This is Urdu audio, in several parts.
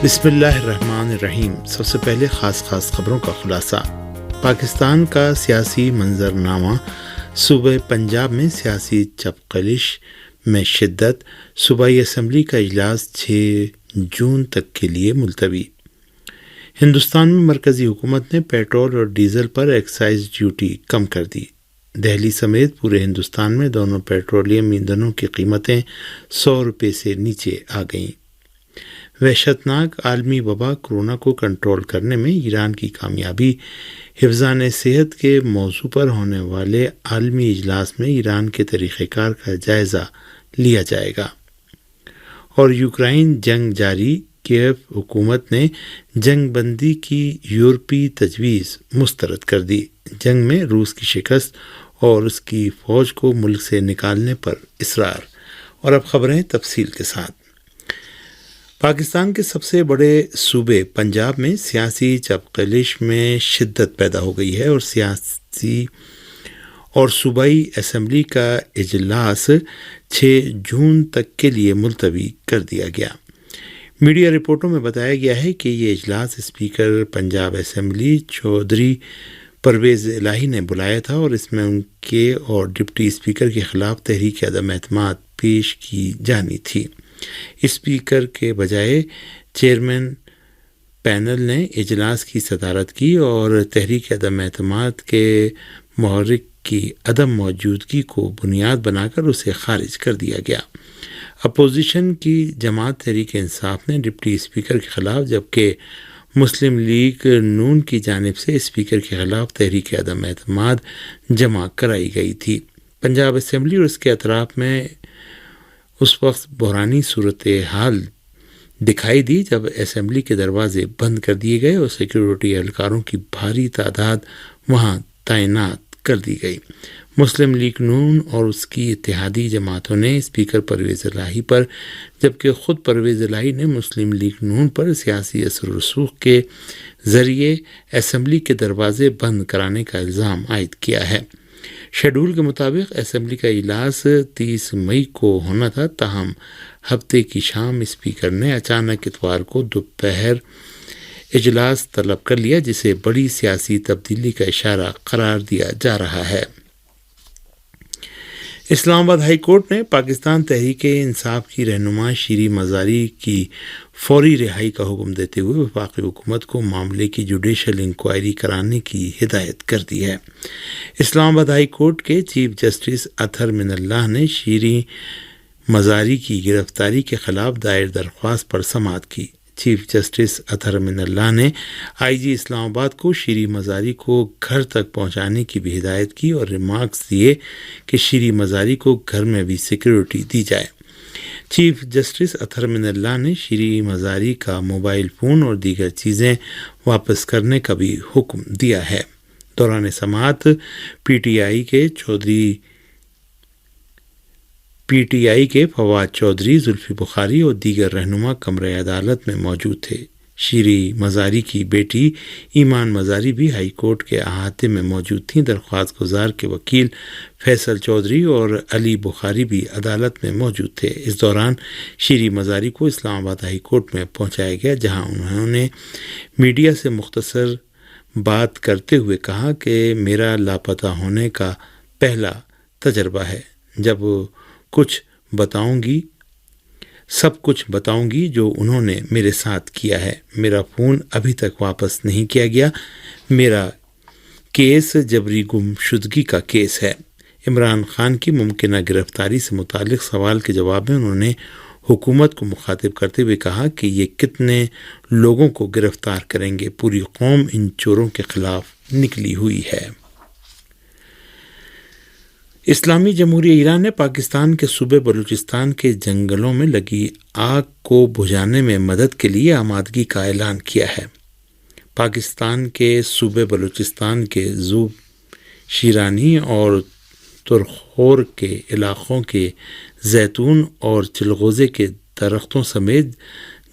بسم اللہ الرحمن الرحیم۔ سب سے پہلے خاص خبروں کا خلاصہ۔ پاکستان کا سیاسی منظرنامہ، صوبہ پنجاب میں سیاسی چپقلش میں شدت، صوبائی اسمبلی کا اجلاس 6 جون تک کے لیے ملتوی۔ ہندوستان میں مرکزی حکومت نے پیٹرول اور ڈیزل پر ایکسائز ڈیوٹی کم کر دی۔ دہلی سمیت پورے ہندوستان میں دونوں پیٹرولیم ایندھنوں کی قیمتیں 100 روپے سے نیچے آ گئیں۔ وحشتناک عالمی وبا کورونا کو کنٹرول کرنے میں ایران کی کامیابی، حفظان صحت کے موضوع پر ہونے والے عالمی اجلاس میں ایران کے طریقہ کار کا جائزہ لیا جائے گا۔ اور یوکرائن جنگ جاری، کیف حکومت نے جنگ بندی کی یورپی تجویز مسترد کر دی۔ جنگ میں روس کی شکست اور اس کی فوج کو ملک سے نکالنے پر اصرار۔ اور اب خبریں تفصیل کے ساتھ۔ پاکستان کے سب سے بڑے صوبے پنجاب میں سیاسی چپقلش میں شدت پیدا ہو گئی ہے اور سیاسی اور صوبائی اسمبلی کا اجلاس 6 جون تک کے لیے ملتوی کر دیا گیا۔ میڈیا رپورٹوں میں بتایا گیا ہے کہ یہ اجلاس اسپیکر پنجاب اسمبلی چودھری پرویز الہی نے بلایا تھا اور اس میں ان کے اور ڈپٹی اسپیکر کے خلاف تحریک عدم اعتماد پیش کی جانی تھی۔ اسپیکر کے بجائے چیئرمین پینل نے اجلاس کی صدارت کی اور تحریک عدم اعتماد کے محرک کی عدم موجودگی کو بنیاد بنا کر اسے خارج کر دیا گیا۔ اپوزیشن کی جماعت تحریک انصاف نے ڈپٹی اسپیکر کے خلاف، جبکہ مسلم لیگ نون کی جانب سے اسپیکر کے خلاف تحریک عدم اعتماد جمع کرائی گئی تھی۔ پنجاب اسمبلی اور اس کے اطراف میں اس وقت بحرانی صورتحال دکھائی دی جب اسمبلی کے دروازے بند کر دیے گئے اور سیکیورٹی اہلکاروں کی بھاری تعداد وہاں تعینات کر دی گئی۔ مسلم لیگ نون اور اس کی اتحادی جماعتوں نے اسپیکر پرویز الہی پر، جبکہ خود پرویز الہی نے مسلم لیگ نون پر سیاسی اثر و رسوخ کے ذریعے اسمبلی کے دروازے بند کرانے کا الزام عائد کیا ہے۔ شیڈول کے مطابق اسمبلی کا اجلاس 30 مئی کو ہونا تھا، تاہم ہفتے کی شام اسپیکر نے اچانک اتوار کو دوپہر اجلاس طلب کر لیا، جسے بڑی سیاسی تبدیلی کا اشارہ قرار دیا جا رہا ہے۔ اسلام آباد ہائی کورٹ نے پاکستان تحریک انصاف کی رہنما شیریں مزاری کی فوری رہائی کا حکم دیتے ہوئے وفاقی حکومت کو معاملے کی جوڈیشل انکوائری کرانے کی ہدایت کر دی ہے۔ اسلام آباد ہائی کورٹ کے چیف جسٹس اطہر من اللہ نے شیریں مزاری کی گرفتاری کے خلاف دائر درخواست پر سماعت کی۔ چیف جسٹس اطہر من اللہ نے آئی جی اسلام آباد کو شیریں مزاری کو گھر تک پہنچانے کی بھی ہدایت کی اور ریمارکس دیے کہ شیریں مزاری کو گھر میں بھی سیکیورٹی دی جائے۔ چیف جسٹس اطہر من اللہ نے شیریں مزاری کا موبائل فون اور دیگر چیزیں واپس کرنے کا بھی حکم دیا ہے۔ دوران سماعت پی ٹی آئی کے فواد چودھری، زلفی بخاری اور دیگر رہنما کمرہ عدالت میں موجود تھے۔ شیریں مزاری کی بیٹی ایمان مزاری بھی ہائی کورٹ کے احاطے میں موجود تھیں۔ درخواست گزار کے وکیل فیصل چودھری اور علی بخاری بھی عدالت میں موجود تھے۔ اس دوران شیریں مزاری کو اسلام آباد ہائی کورٹ میں پہنچایا گیا، جہاں انہوں نے میڈیا سے مختصر بات کرتے ہوئے کہا کہ میرا لاپتہ ہونے کا پہلا تجربہ ہے۔ جب سب کچھ بتاؤں گی جو انہوں نے میرے ساتھ کیا ہے۔ میرا فون ابھی تک واپس نہیں کیا گیا۔ میرا کیس جبری گمشدگی کا کیس ہے۔ عمران خان کی ممکنہ گرفتاری سے متعلق سوال کے جواب میں انہوں نے حکومت کو مخاطب کرتے ہوئے کہا کہ یہ کتنے لوگوں کو گرفتار کریں گے؟ پوری قوم ان چوروں کے خلاف نکلی ہوئی ہے۔ اسلامی جمہوریہ ایران نے پاکستان کے صوبے بلوچستان کے جنگلوں میں لگی آگ کو بجھانے میں مدد کے لیے آمادگی کا اعلان کیا ہے۔ پاکستان کے صوبے بلوچستان کے زوب شیرانی اور ترخور کے علاقوں کے زیتون اور چلغوزے کے درختوں سمیت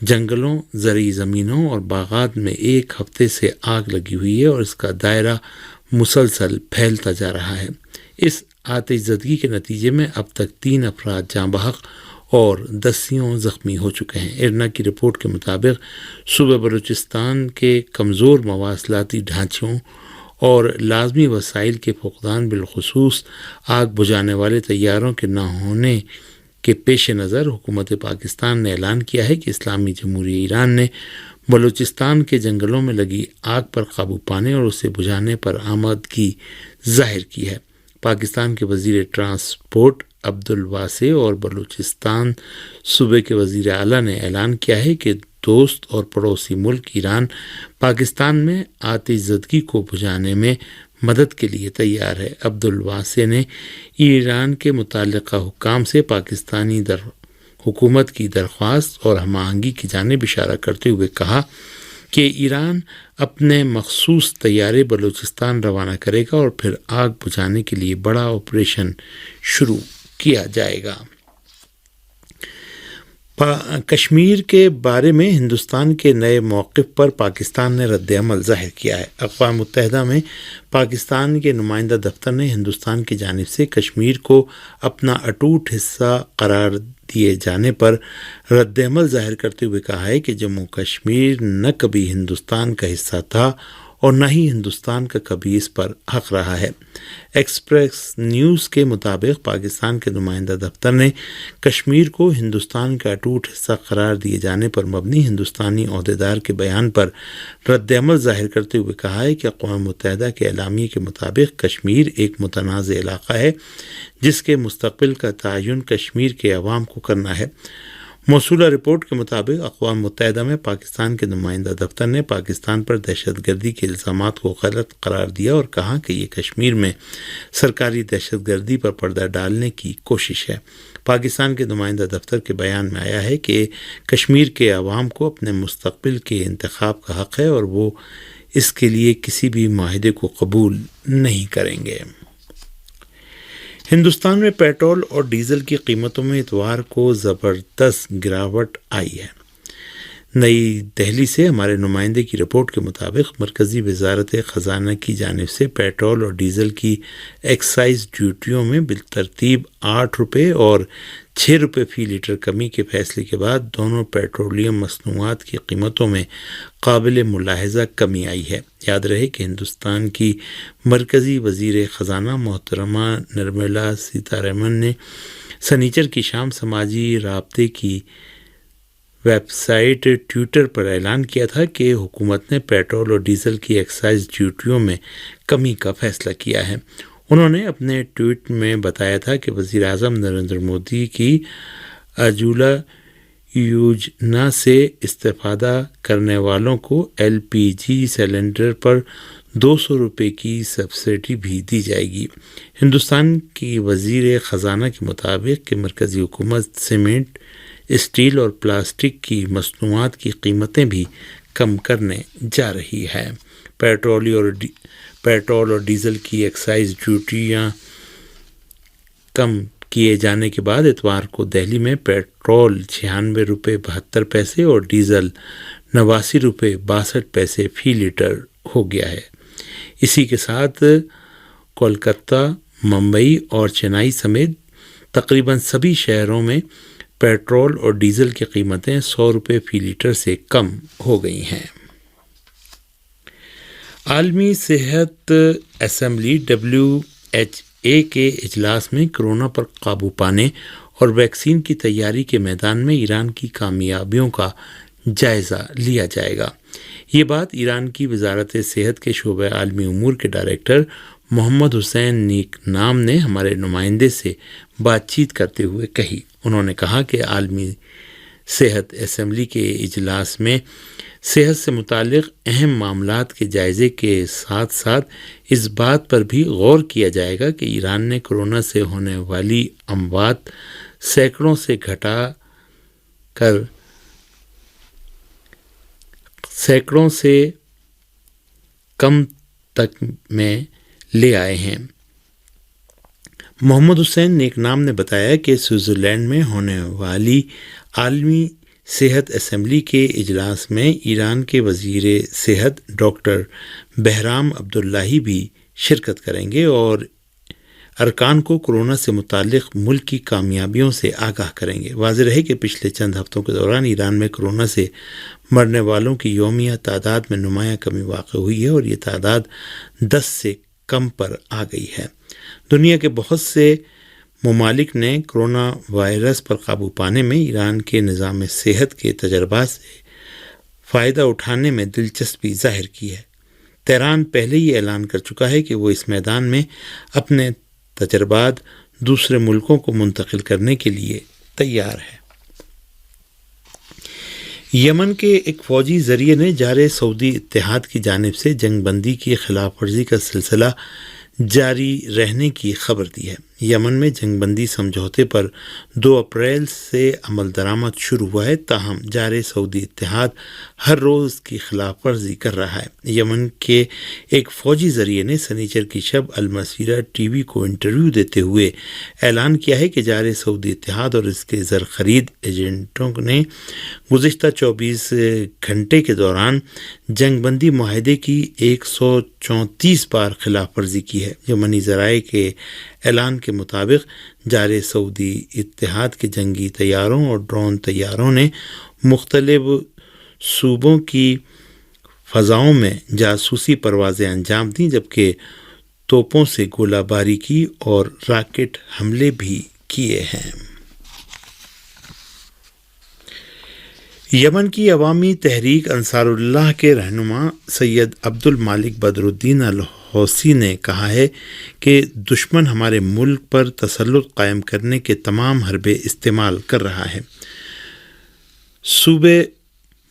جنگلوں، زرعی زمینوں اور باغات میں ایک ہفتے سے آگ لگی ہوئی ہے اور اس کا دائرہ مسلسل پھیلتا جا رہا ہے۔ اس آتش زدگی کے نتیجے میں اب تک 3 افراد جاں بحق اور دسیوں زخمی ہو چکے ہیں۔ ارنا کی رپورٹ کے مطابق صوبہ بلوچستان کے کمزور مواصلاتی ڈھانچوں اور لازمی وسائل کے فقدان، بالخصوص آگ بجھانے والے طیاروں کے نہ ہونے کے پیش نظر حکومت پاکستان نے اعلان کیا ہے کہ اسلامی جمہوریہ ایران نے بلوچستان کے جنگلوں میں لگی آگ پر قابو پانے اور اسے بجھانے پر آمادگی ظاہر کی ہے۔ پاکستان کے وزیر ٹرانسپورٹ عبدالواسع اور بلوچستان صوبے کے وزیر اعلیٰ نے اعلان کیا ہے کہ دوست اور پڑوسی ملک ایران پاکستان میں آتش زدگی کو بجھانے میں مدد کے لیے تیار ہے۔ عبدالواسع نے ایران کے متعلقہ حکام سے پاکستانی حکومت کی درخواست اور ہم آہنگی کی جانب اشارہ کرتے ہوئے کہا کہ ایران اپنے مخصوص طیارے بلوچستان روانہ کرے گا اور پھر آگ بجھانے کے لیے بڑا آپریشن شروع کیا جائے گا۔ کشمیر کے بارے میں ہندوستان کے نئے موقف پر پاکستان نے رد عمل ظاہر کیا ہے۔ اقوام متحدہ میں پاکستان کے نمائندہ دفتر نے ہندوستان کی جانب سے کشمیر کو اپنا اٹوٹ حصہ قرار دیے جانے پر رد عمل ظاہر کرتے ہوئے کہا ہے کہ جموں کشمیر نہ کبھی ہندوستان کا حصہ تھا اور نہ ہی ہندوستان کا کبھی اس پر حق رہا ہے۔ ایکسپریس نیوز کے مطابق پاکستان کے نمائندہ دفتر نے کشمیر کو ہندوستان کا اٹوٹ حصہ قرار دیے جانے پر مبنی ہندوستانی عہدیدار کے بیان پر رد عمل ظاہر کرتے ہوئے کہا ہے کہ اقوام متحدہ کے اعلامیے کے مطابق کشمیر ایک متنازع علاقہ ہے جس کے مستقبل کا تعین کشمیر کے عوام کو کرنا ہے۔ موصولہ رپورٹ کے مطابق اقوام متحدہ میں پاکستان کے نمائندہ دفتر نے پاکستان پر دہشت گردی کے الزامات کو غلط قرار دیا اور کہا کہ یہ کشمیر میں سرکاری دہشت گردی پر پردہ ڈالنے کی کوشش ہے۔ پاکستان کے نمائندہ دفتر کے بیان میں آیا ہے کہ کشمیر کے عوام کو اپنے مستقبل کے انتخاب کا حق ہے اور وہ اس کے لیے کسی بھی معاہدے کو قبول نہیں کریں گے۔ ہندوستان میں پیٹرول اور ڈیزل کی قیمتوں میں اتوار کو زبردست گراوٹ آئی ہے۔ نئی دہلی سے ہمارے نمائندے کی رپورٹ کے مطابق مرکزی وزارت خزانہ کی جانب سے پیٹرول اور ڈیزل کی ایکسائز ڈیوٹیوں میں بالترتیب 8 روپے اور 6 روپے فی لیٹر کمی کے فیصلے کے بعد دونوں پیٹرولیم مصنوعات کی قیمتوں میں قابل ملاحظہ کمی آئی ہے۔ یاد رہے کہ ہندوستان کی مرکزی وزیر خزانہ محترمہ نرملا سیتارمن نے سنیچر کی شام سماجی رابطے کی ویب سائٹ ٹویٹر پر اعلان کیا تھا کہ حکومت نے پیٹرول اور ڈیزل کی ایکسائز ڈیوٹیوں میں کمی کا فیصلہ کیا ہے۔ انہوں نے اپنے ٹویٹ میں بتایا تھا کہ وزیر اعظم نریندر مودی کی اجولا یوجنا سے استفادہ کرنے والوں کو LPG سلنڈر پر 200 روپے کی سبسڈی بھی دی جائے گی۔ ہندوستان کی وزیر خزانہ کے مطابق کہ مرکزی حکومت سیمنٹ، اسٹیل اور پلاسٹک کی مصنوعات کی قیمتیں بھی کم کرنے جا رہی ہے۔ پیٹرول اور ڈیزل کی ایکسائز ڈیوٹیاں کم کیے جانے کے بعد اتوار کو دہلی میں پیٹرول 96 روپے 72 پیسے اور ڈیزل 89 روپے 62 پیسے فی لیٹر ہو گیا ہے۔ اسی کے ساتھ کولکتہ، ممبئی اور چنئی سمیت تقریباً سبھی شہروں میں پیٹرول اور ڈیزل کی قیمتیں 100 روپے فی لیٹر سے کم ہو گئی ہیں۔ عالمی صحت اسمبلی WHA کے اجلاس میں کرونا پر قابو پانے اور ویکسین کی تیاری کے میدان میں ایران کی کامیابیوں کا جائزہ لیا جائے گا۔ یہ بات ایران کی وزارت صحت کے شعبہ عالمی امور کے ڈائریکٹر محمد حسین نیک نام نے ہمارے نمائندے سے بات چیت کرتے ہوئے کہی۔ انہوں نے کہا کہ عالمی صحت اسمبلی کے اجلاس میں صحت سے متعلق اہم معاملات کے جائزے کے ساتھ ساتھ اس بات پر بھی غور کیا جائے گا کہ ایران نے کرونا سے ہونے والی اموات سینکڑوں سے گھٹا کر سینکڑوں سے کم تک میں لے آئے ہیں۔ محمد حسین نیک نام نے بتایا کہ سوئٹزرلینڈ میں ہونے والی عالمی صحت اسمبلی کے اجلاس میں ایران کے وزیر صحت ڈاکٹر بہرام عبداللہی بھی شرکت کریں گے اور ارکان کو کورونا سے متعلق ملک کی کامیابیوں سے آگاہ کریں گے۔ واضح رہے کہ پچھلے چند ہفتوں کے دوران ایران میں کورونا سے مرنے والوں کی یومیہ تعداد میں نمایاں کمی واقع ہوئی ہے اور یہ تعداد 10 سے کم پر آ گئی ہے۔ دنیا کے بہت سے ممالک نے کورونا وائرس پر قابو پانے میں ایران کے نظام صحت کے تجربات سے فائدہ اٹھانے میں دلچسپی ظاہر کی ہے۔ تہران پہلے ہی اعلان کر چکا ہے کہ وہ اس میدان میں اپنے تجربات دوسرے ملکوں کو منتقل کرنے کے لیے تیار ہے۔ یمن کے ایک فوجی ذریعے نے جارے سعودی اتحاد کی جانب سے جنگ بندی کی خلاف ورزی کا سلسلہ جاری رہنے کی خبر دی ہے۔ یمن میں جنگ بندی سمجھوتے پر 2 اپریل سے عمل درآمد شروع ہوا ہے، تاہم جارے سعودی اتحاد ہر روز کی خلاف ورزی کر رہا ہے۔ یمن کے ایک فوجی ذریعے نے سنیچر کی شب المسیرہ ٹی وی کو انٹرویو دیتے ہوئے اعلان کیا ہے کہ جارے سعودی اتحاد اور اس کے زر خرید ایجنٹوں نے گزشتہ 24 گھنٹے کے دوران جنگ بندی معاہدے کی 134 بار خلاف ورزی کی ہے۔ یمنی ذرائع کے اعلان کے مطابق جارے سعودی اتحاد کے جنگی طیاروں اور ڈرون طیاروں نے مختلف صوبوں کی فضاؤں میں جاسوسی پروازیں انجام دیں، جبکہ توپوں سے گولہ باری کی اور راکٹ حملے بھی کیے ہیں۔ یمن کی عوامی تحریک انصار اللہ کے رہنما سید عبد المالک بدر الدین الحوثی نے کہا ہے کہ دشمن ہمارے ملک پر تسلط قائم کرنے کے تمام حربے استعمال کر رہا ہے۔ صوبے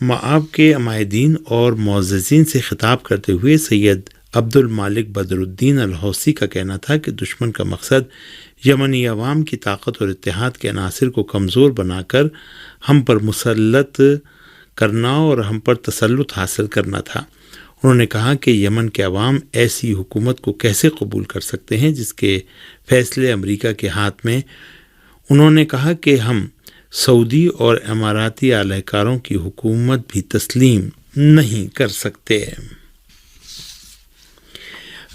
مآب کے عمائدین اور معززین سے خطاب کرتے ہوئے سید عبد المالک بدر الدین الحوثی کا کہنا تھا کہ دشمن کا مقصد یمنی عوام کی طاقت اور اتحاد کے عناصر کو کمزور بنا کر ہم پر مسلط کرنا اور ہم پر تسلط حاصل کرنا تھا۔ انہوں نے کہا کہ یمن کے عوام ایسی حکومت کو کیسے قبول کر سکتے ہیں جس کے فیصلے امریکہ کے ہاتھ میں۔ انہوں نے کہا کہ ہم سعودی اور اماراتی اعلی کاروں کی حکومت بھی تسلیم نہیں کر سکتے۔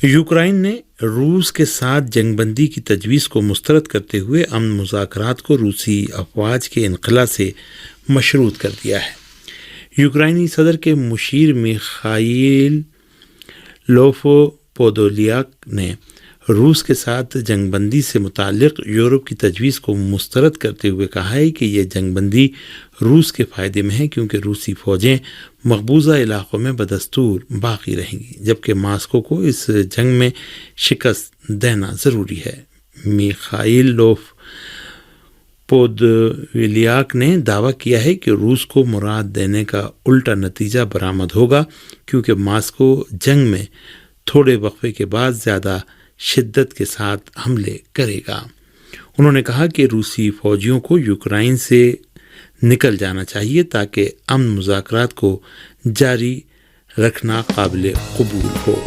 یوکرائن نے روس کے ساتھ جنگ بندی کی تجویز کو مسترد کرتے ہوئے امن مذاکرات کو روسی افواج کے انخلا سے مشروط کر دیا ہے۔ یوکرائنی صدر کے مشیر میخائیل پودولیاک نے روس کے ساتھ جنگ بندی سے متعلق یورپ کی تجویز کو مسترد کرتے ہوئے کہا ہے کہ یہ جنگ بندی روس کے فائدے میں ہے، کیونکہ روسی فوجیں مقبوضہ علاقوں میں بدستور باقی رہیں گی، جبکہ ماسکو کو اس جنگ میں شکست دینا ضروری ہے۔ میخائیل پودولیاک نے دعویٰ کیا ہے کہ روس کو مراد دینے کا الٹا نتیجہ برآمد ہوگا، کیونکہ ماسکو جنگ میں تھوڑے وقفے کے بعد زیادہ شدت کے ساتھ حملے کرے گا۔ انہوں نے کہا کہ روسی فوجیوں کو یوکرائن سے نکل جانا چاہیے تاکہ امن مذاکرات کو جاری رکھنا قابل قبول ہو۔